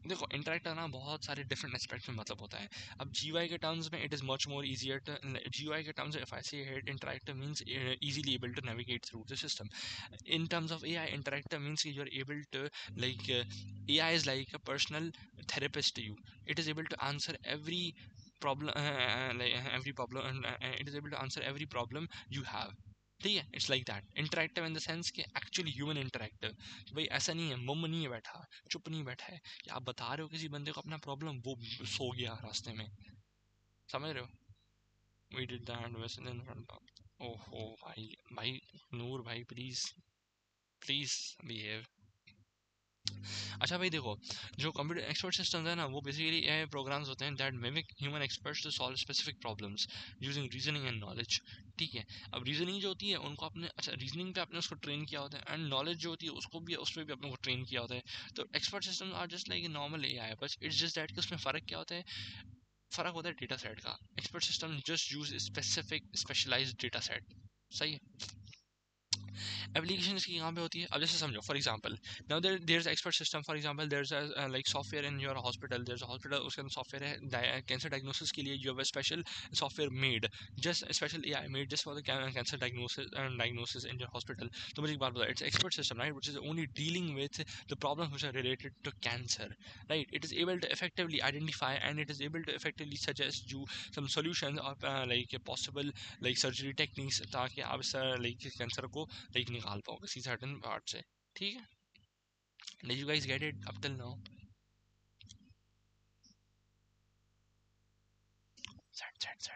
S1: देखो इंटरेक्ट करना बहुत सारे डिफरेंट एस्पेक्ट्स में मतलब होता है। अब GUI के टर्म्स में it is much more easier to, GUI के टर्म्स में if I say it interactive means easily able to navigate through the system. In terms of AI, interactive means you're able to like AI is like a personal therapist to you. It is able to answer every problem, every problem, and it is able to answer every problem you have, ठीक है? It's like that interactive in the sense कि actually human interactive, कि भाई ऐसा नहीं है मुम नहीं है बैठा, चुप नहीं बैठा है कि आप बता रहे हो किसी बंदे को अपना प्रॉब्लम, वो सो गया रास्ते में, समझ रहे हो? वी डिड दैट वैसे इन फ्रंट ऑफ, ओहो भाई, भाई नूर भाई प्लीज, प्लीज बिहेव। अच्छा भाई देखो, जो कंप्यूटर एक्सपर्ट सिस्टम्स है ना, वो बेसिकली एआई प्रोग्राम्स होते हैं that mimic human experts to solve specific problems using reasoning and knowledge. ठीक है, अब रीजनिंग जो होती है उनको आपने, अच्छा रीजनिंग पे आपने उसको ट्रेन किया होता है, एंड नॉलेज जो होती है उसको भी, उस पर भी आपने को ट्रेन किया होता है। तो expert system are just like normal AI, बस इट्स जस्ट दैट कि उसमें फ़र्क क्या होता है, फ़र्क होता है डेटा सेट का। Expert system just use specific specialized data set. सही है। एप्लीकेशन इसकी यहाँ पे होती है, अब जैसे समझो for example, now there is expert system, for example there is like software in your hospital, there is a hospital, उसके अंदर सॉफ्टवेयर है कैंसर डायग्नोसिस के लिए, you have a special software made, just special AI made just for the cancer diagnosis in your hospital. तो मुझे एक बात बताओ, it's expert system right, which is only dealing with the problems which are related to cancer, right? It is able to effectively identify and it is able to effectively suggest you some solutions of like possible like surgery techniques, ताकि आप like cancer को like निकाल पाओ किसी certain part से। ठीक है, did you guys get it up till now? Sad.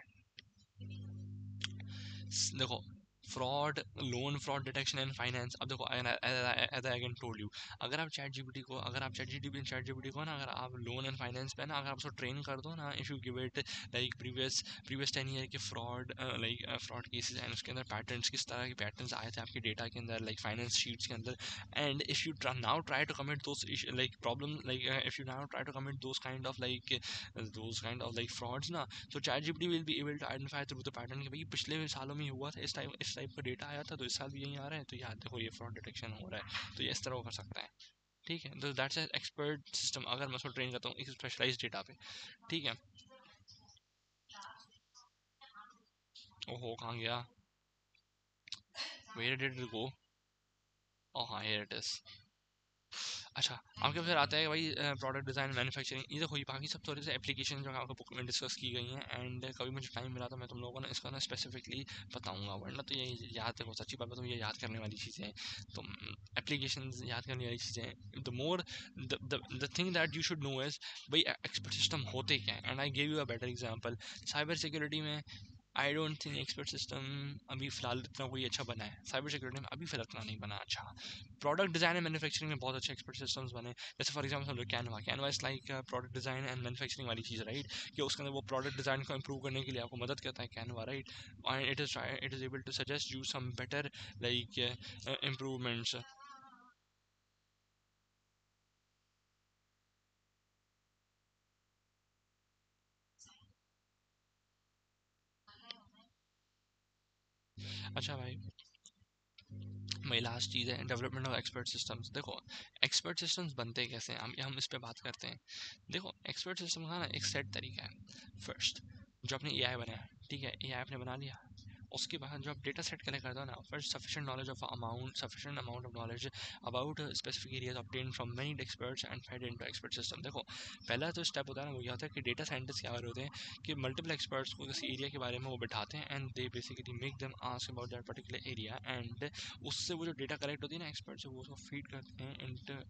S1: देखो, fraud, loan fraud detection and finance. अब देखो, as I can told you, अगर आप चैट जीपीटी को, अगर आप चैट जीपीटी को ना, अगर आप लोन एंड फाइनेंस पे ना अगर आप उसको ट्रेन कर दो ना, if you give it like previous 10 year के fraud like fraud cases and उसके अंदर पैटर्न्स, किस तरह के पैटर्न्स आए थे आपके डेटा के अंदर लाइक फाइनेंस शीट्स के अंदर, and if you now try to commit those like problem, like if you now try to commit those kind of like frauds ना, तो chat GPT will be able to identify through the pattern कि भाई पिछले सालों में हुआ था, इस टाइप का डेटा आया था, तो इस साल भी यही आ रहा है, तो यार देखो ये फ्रॉड डिटेक्शन हो रहा है, तो ये इस तरह वो कर सकता है। ठीक है, तो दैट्स एन एक्सपर्ट सिस्टम, अगर मैं उसको ट्रेन करता हूँ एक स्पेशलाइज डेटा पे। ठीक है। ओहो, कहाँ गया? Where did it go? ओ हाँ, हियर इट इज। अच्छा, आपके फिर आता है भाई प्रोडक्ट डिज़ाइन मैन्युफैक्चरिंग, ये देखो ये बाकी सब थोड़े से एप्लीकेशन जो आपको बुक में डिस्कस की गई हैं, एंड कभी मुझे टाइम मिला तो मैं तुम लोगों को ना इसका ना स्पेसिफिकली बताऊंगा, वरना तो ये याद देखो सच्ची बात बताऊँ, ये याद करने वाली चीज़ें हैं। तो एप्लीकेशन याद करने वाली चीज़ें हैं, the more the thing that you should know is भाई एक्सपर्ट सिस्टम होते क्या हैं, and I give you a better example. Cyber security में I don't think expert system अभी फिलहाल इतना कोई अच्छा बना है, साइबर सिक्योरिटी में अभी फिलहाल इतना नहीं बना अच्छा। प्रोडक्ट डिजाइन एंड मैन्युफैक्चरिंग में बहुत अच्छे एक्सपर्ट सिस्टम्स बने, जैसे फॉर एग्जांपल समझो Canva is like product design and manufacturing वाली चीज़ राइट, कि उसके अंदर वो प्रोडक्ट डिजाइन को इंप्रूव करने के लिए आपको मदद करता है Canva right, and it is able to suggest you some better like improvements. अच्छा भाई, मेरी लास्ट चीज़ है डेवलपमेंट ऑफ एक्सपर्ट सिस्टम्स। देखो, एक्सपर्ट सिस्टम्स बनते कैसे हैं, हम इस पे बात करते हैं। देखो, एक्सपर्ट सिस्टम का ना एक सेट तरीका है। फर्स्ट, जो अपने एआई बनाया, ठीक है, एआई आपने बना लिया, उसके बाद जो आप डेटा सेट कलेक्ट करते हो ना, first sufficient amount of knowledge about specific areas obtain from many experts and fade into expert system. देखो, पहला जो स्टेप होता है ना, वो ये होता है कि डेटा साइंटिस्ट क्या कर रहे होते हैं कि मल्टीपल एक्सपर्ट्स को किसी एरिया के बारे में वो बिठाते हैं, and they basically make them ask about that particular area, and उससे वो जो डेटा कलेक्ट होती है ना एक्सपर्ट से, वो उसको फीड करते हैं इंटू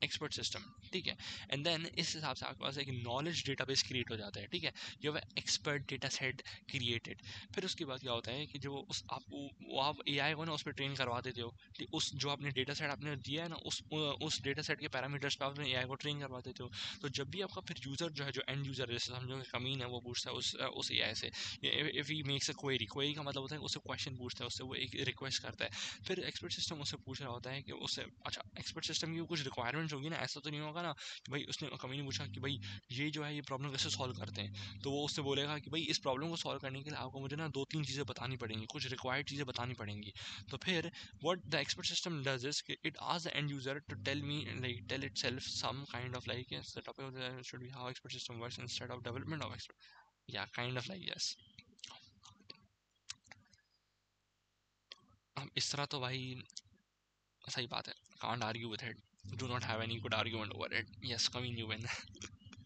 S1: एक्सपर्ट सिस्टम। ठीक है, एंड देन इस हिसाब से आपके पास एक नॉलेज डेटाबेस क्रिएट हो जाता है। ठीक है, you have expert data set created. फिर उसके बाद क्या होता है कि जो उस आप वो आप एआई को ना उस पर ट्रेन करवा देते हो, ठीक, उस जो आपने डेटा सेट आपने दिया है ना, उस डेटा सेट के पैरामीटर्स पे आपने एआई को ट्रेन करवा देते हो। तो जब भी आपका फिर यूजर जो है, जो एंड यूजर जैसे समझो कि कमीन है, वो पूछता है उस एआई से, if he makes a query का मतलब होता है उससे क्वेश्चन पूछता है, उससे वो एक रिक्वेस्ट करता है, फिर एक्सपर्ट सिस्टम उससे पूछ रहा होता है कि उससे, अच्छा एक्सपर्ट सिस्टम की कुछ रिक्वायरमेंट्स होगी ना, ऐसा तो नहीं होगा ना कि भाई उसने कभी नहीं पूछा कि भाई ये जो है ये प्रॉब्लम कैसे सॉल्व करते हैं, तो वो उससे बोलेगा कि भाई इस प्रॉब्लम को सॉल्व करने के लिए आपको मुझे ना दो तीन चीज़ें बतानी पड़ेंगी, कुछ रिक्वायर्ड चीज़ें बतानी पड़ेंगी। तो फिर what the expert system does is it asks the end user to tell me like tell itself some kind of like yes, the topic of the should be how expert system works instead of development of expert, yeah kind of like yes। अब इस तरह तो भाई सही बात है, can't argue with it, do not have any good argument over it, yes, coming you win।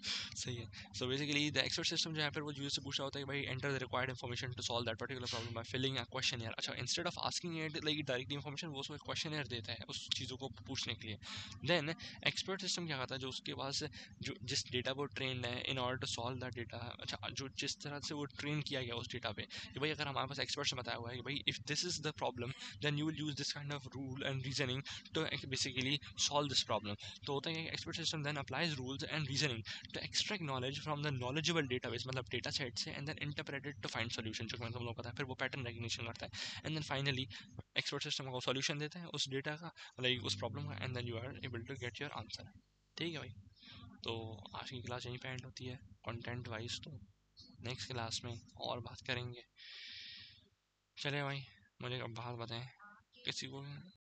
S1: सही है। So basically the expert system जो है फिर वो यूजर से पूछ रहा होता है कि भाई enter the required information to solve that particular problem by filling a question. अच्छा, instead of asking it like directly information, वो उसको एक क्वेश्चन देता है उस चीज़ों को पूछने के लिए। देन एक्सपर्ट सिस्टम क्या करता है, जो उसके पास जो जिस डेटा वो ट्रेंड है in order to solve that data, अच्छा जो जिस तरह से वो ट्रेन किया गया उस डेटा पे, कि भाई अगर हमारे पास एक्सपर्ट्स ने बताया हुआ है कि भाई if this is the problem then you will use this kind of rule and reasoning to basically solve this problem. तो होता है कि expert system then applies rules and reasoning to extract knowledge from the knowledgeable database, मतलब data set से, and then interpret it to find solution, जो मैंने तुम लोग बताया, फिर वो पैटर्न रिकग्निशन करता है, and then finally expert system को सॉल्यूशन देता है उस डेटा का, लाइक उस प्रॉब्लम का, and then you are able to get your answer. ठीक है भाई। तो आज की क्लास यहीं पे एंड होती है कंटेंट वाइज। तो नेक्स्ट क्लास में और बात करेंगे। चले भाई, मुझे अब बात बताएं किसी को